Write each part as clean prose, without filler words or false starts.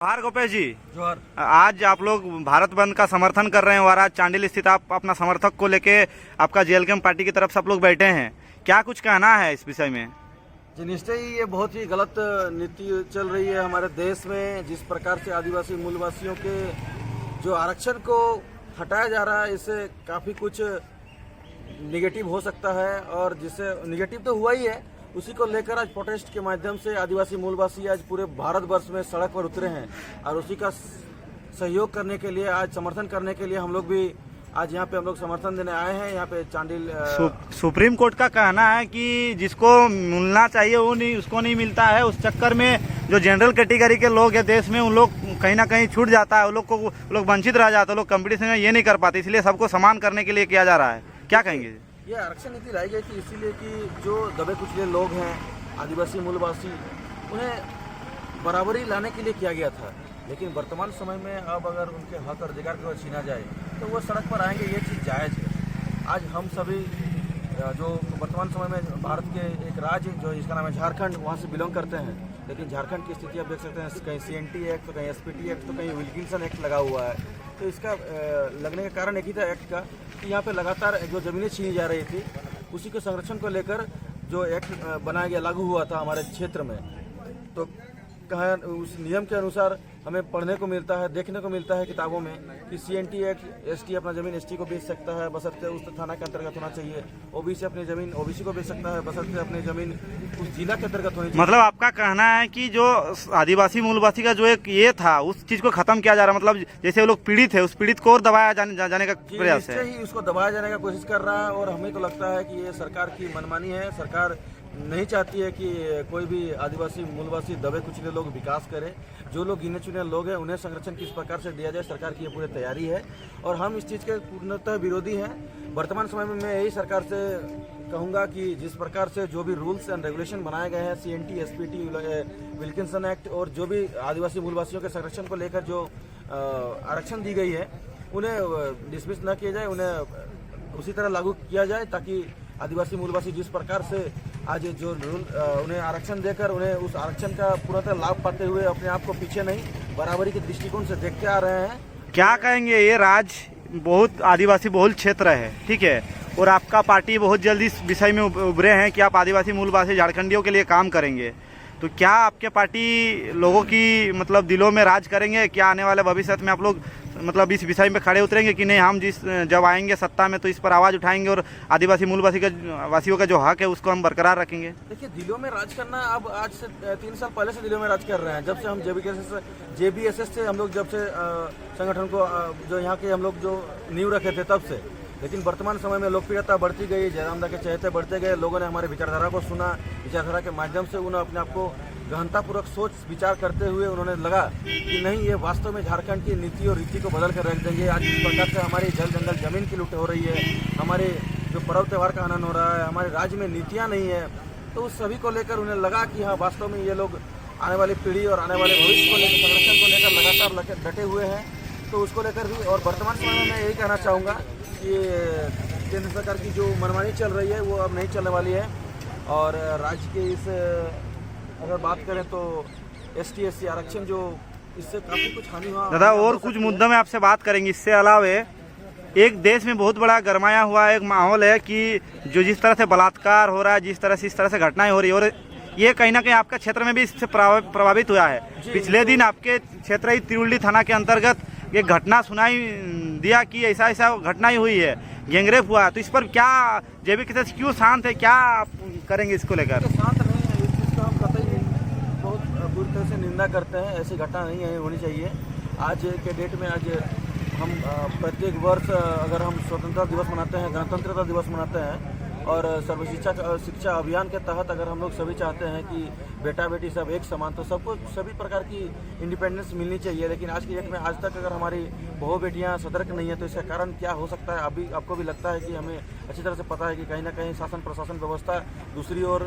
जोहार गोपेश जी। जोहार। आज आप लोग भारत बंद का समर्थन कर रहे हैं और आज चांडिल स्थित आप अपना समर्थक को लेके आपका जेएलकेएम पार्टी की तरफ से आप लोग बैठे हैं, क्या कुछ कहना है इस विषय में? जी निश्चय ही ये बहुत ही गलत नीति चल रही है हमारे देश में। जिस प्रकार से आदिवासी मूलवासियों के जो आरक्षण को हटाया जा रहा है, इससे काफ़ी कुछ निगेटिव हो सकता है और जिससे निगेटिव तो हुआ ही है, उसी को लेकर आज प्रोटेस्ट के माध्यम से आदिवासी मूलवासी आज पूरे भारतवर्ष में सड़क पर उतरे हैं और उसी का सहयोग करने के लिए, आज समर्थन करने के लिए हम लोग भी आज यहाँ पे हम लोग समर्थन देने आए हैं। यहाँ पे चांडिल सुप्रीम कोर्ट का कहना है कि जिसको मिलना चाहिए वो नहीं, उसको नहीं मिलता है। उस चक्कर में जो जनरल कैटेगरी के लोग हैं देश में, उन लोग कहीं ना कहीं छूट जाता है, उन लोग वंचित रह जाते हैं, लोग कंपटीशन में ये नहीं कर पाते, इसलिए सबको समान करने के लिए किया जा रहा है। क्या कहेंगे? ये आरक्षण नीति लाई गई थी इसीलिए कि जो दबे कुचले लोग हैं आदिवासी मूलवासी, उन्हें बराबरी लाने के लिए किया गया था। लेकिन वर्तमान समय में अब अगर उनके हक और अधिकार को छीना जाए तो वो सड़क पर आएंगे, ये चीज़ जायज़ है। आज हम सभी जो वर्तमान समय में भारत के एक राज्य जो जिसका नाम है झारखंड, वहाँ से बिलोंग करते हैं, लेकिन झारखंड की स्थिति आप देख सकते हैं, कहीं CNT एक्ट तो कहीं SPT एक्ट तो कहीं विल्किंसन एक्ट लगा हुआ है। तो इसका लगने का कारण एक ही था एक्ट का कि यहाँ पे लगातार जो ज़मीनें छीनी जा रही थी, उसी के संरक्षण को लेकर जो एक्ट बनाया गया, लागू हुआ था हमारे क्षेत्र में। तो कहा उस नियम के अनुसार हमें पढ़ने को मिलता है, देखने को मिलता है किताबों में कि CNT एक्ट ST अपना ज़मीन ST को बेच सकता है, बशर्ते उस थाना के अंतर्गत होना चाहिए। OBC अपनी ज़मीन OBC को बेच सकता है, बशर्ते अपनी ज़मीन उस जिला के अंतर्गत होनी चाहिए। मतलब आपका कहना है कि जो आदिवासी मूलवासी का जो एक ये था, उस चीज को खत्म किया जा रहा है। मतलब जैसे वो लोग पीड़ित है, उस पीड़ित को और दबाया जाने का प्रयास है। ही उसको दबाया जाने का कोशिश कर रहा है और हमें तो लगता है कि ये सरकार की मनमानी है। सरकार नहीं चाहती है कि कोई भी आदिवासी मूलवासी दबे कुचले लोग विकास करें। जो लोग गिने चुने लोग हैं उन्हें संरक्षण किस प्रकार से दिया जाए, सरकार की ये पूरी तैयारी है और हम इस चीज़ के पूर्णतः विरोधी हैं। वर्तमान समय में मैं यही सरकार से कहूँगा कि जिस प्रकार से जो भी रूल्स एंड रेगुलेशन बनाए गए हैं, CNT SPT विल्किंसन एक्ट और जो भी आदिवासी मूलवासियों के संरक्षण को लेकर जो आरक्षण दी गई है, उन्हें डिसमिस न किया जाए, उन्हें उसी तरह लागू किया जाए ताकि आदिवासी मूलवासी जिस प्रकार से आज जो रूल उन्हें आरक्षण देकर उन्हें उस आरक्षण का पूरा तरह लाभ पाते हुए अपने आप को पीछे नहीं, बराबरी के दृष्टिकोण से देखते आ रहे हैं। क्या कहेंगे? ये राज्य बहुत आदिवासी बहुल क्षेत्र है, ठीक है, और आपका पार्टी बहुत जल्दी इस विषय में उभरे हैं कि आप आदिवासी मूलवासी झारखंडियों के लिए काम करेंगे। तो क्या आपके पार्टी लोगों की मतलब दिलों में राज करेंगे? क्या आने वाले भविष्य में आप लोग मतलब इस विषय में खड़े उतरेंगे कि नहीं, हम जब आएंगे सत्ता में तो इस पर आवाज़ उठाएंगे और आदिवासी मूलवासी वासियों का जो हक है उसको हम बरकरार रखेंगे? देखिए, दिलों में राज करना अब आज से 3 साल पहले से दिलों में राज कर रहे हैं। जब से हम JBSS से हम लोग जब से संगठन को जो यहाँ के हम लोग जो नींव रखे थे तब से, लेकिन वर्तमान समय में लोकप्रियता बढ़ती गई, जयराम दा के चहेते बढ़ते गए, लोगों ने हमारे विचारधारा को सुना, विचारधारा के माध्यम से उन्होंने अपने आप को गहनतापूर्वक सोच विचार करते हुए उन्होंने लगा कि नहीं, ये वास्तव में झारखंड की नीति और रीति को बदल कर रख देंगे। आज इस प्रकार से हमारी जल जंगल जमीन की लूट हो रही है, हमारे जो पर्व त्यौहार का आनंद हो रहा है, हमारे राज्य में नीतियाँ नहीं है, तो उस सभी को लेकर उन्हें लगा कि हाँ, वास्तव में ये लोग आने वाली पीढ़ी और आने वाले भविष्य को लेकर, संरक्षण को लेकर लगातार डटे हुए हैं। तो उसको लेकर भी और वर्तमान समय में मैं यही कहना चाहूँगा कि केंद्र सरकार की जो मनमानी चल रही है वो अब नहीं चलने वाली है और राज्य के इस अगर बात करें तो ST SC आरक्षण जो इससे काफ़ी कुछ हानि हुआ। दादा, और कुछ मुद्दों में आपसे बात करेंगे। इससे अलावे एक देश में बहुत बड़ा गरमाया हुआ एक माहौल है कि जो जिस तरह से बलात्कार हो रहा है, जिस तरह से इस तरह से घटनाएं हो रही है, और ये कहीं ना कहीं आपका क्षेत्र में भी इससे प्रभावित हुआ है। पिछले दिन आपके क्षेत्र ही तिरुल्ली थाना के अंतर्गत एक घटना सुनाई दिया कि ऐसा घटना ही हुई है, गैंगरेप हुआ है। तो इस पर क्या JBSS क्यों शांत है, क्या आप करेंगे इसको लेकर? शांत नहीं है, इस चीज़ को हम कतई बहुत बुरी तरह से निंदा करते हैं। ऐसी घटना नहीं होनी चाहिए। आज के डेट में आज हम प्रत्येक वर्ष अगर हम स्वतंत्रता दिवस मनाते हैं, गणतंत्रता दिवस मनाते हैं और सर्व शिक्षा अभियान के तहत अगर हम लोग सभी चाहते हैं कि बेटा बेटी सब एक समान, तो सबको सभी प्रकार की इंडिपेंडेंस मिलनी चाहिए। लेकिन आज की डेट में आज तक अगर हमारी बहू बेटियां सतर्क नहीं है तो इसका कारण क्या हो सकता है? अभी आपको भी लगता है कि हमें अच्छी तरह से पता है कि कहीं ना कहीं शासन प्रशासन व्यवस्था दूसरी ओर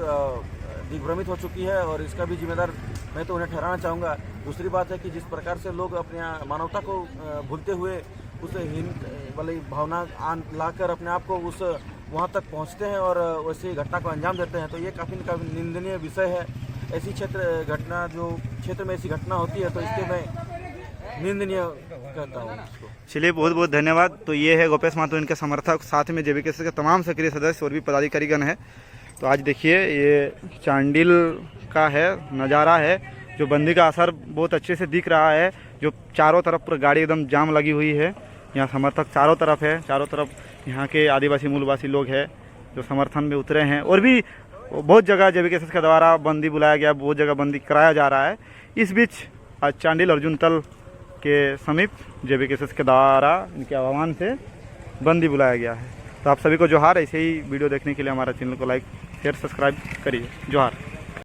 दिग्भ्रमित हो चुकी है और इसका भी जिम्मेदार मैं तो उन्हें ठहराना चाहूँगा। दूसरी बात है कि जिस प्रकार से लोग अपने मानवता को भूलते हुए उस वाली भावना लाकर अपने आप को उस वहाँ तक पहुँचते हैं और वैसी घटना को अंजाम देते हैं, तो ये काफ़ी निंदनीय विषय है। ऐसी घटना जो क्षेत्र में ऐसी घटना होती है तो इसके मैं निंदनीय कहता हूँ इसको। चलिए बहुत बहुत धन्यवाद। तो ये है गोपेश महतो, इनके समर्थक, साथ में जेबीकेएसएस के तमाम सक्रिय सदस्य और भी पदाधिकारीगण है। तो आज देखिए ये चांडिल का है नज़ारा है, जो बंदी का असर बहुत अच्छे से दिख रहा है। जो चारों तरफ पूरा गाड़ी एकदम जाम लगी हुई है, यहाँ समर्थक चारों तरफ है, चारों तरफ यहाँ के आदिवासी मूलवासी लोग हैं जो समर्थन में उतरे हैं। और भी बहुत जगह जेबीकेएसएस के द्वारा बंदी बुलाया गया, बहुत जगह बंदी कराया जा रहा है। इस बीच आज चांडिल अर्जुन तल के समीप जेबीकेएसएस के द्वारा इनके आह्वान से बंदी बुलाया गया है। तो आप सभी को जोहार। ऐसे ही वीडियो देखने के लिए हमारा चैनल को लाइक शेयर सब्सक्राइब करिए। जोहार।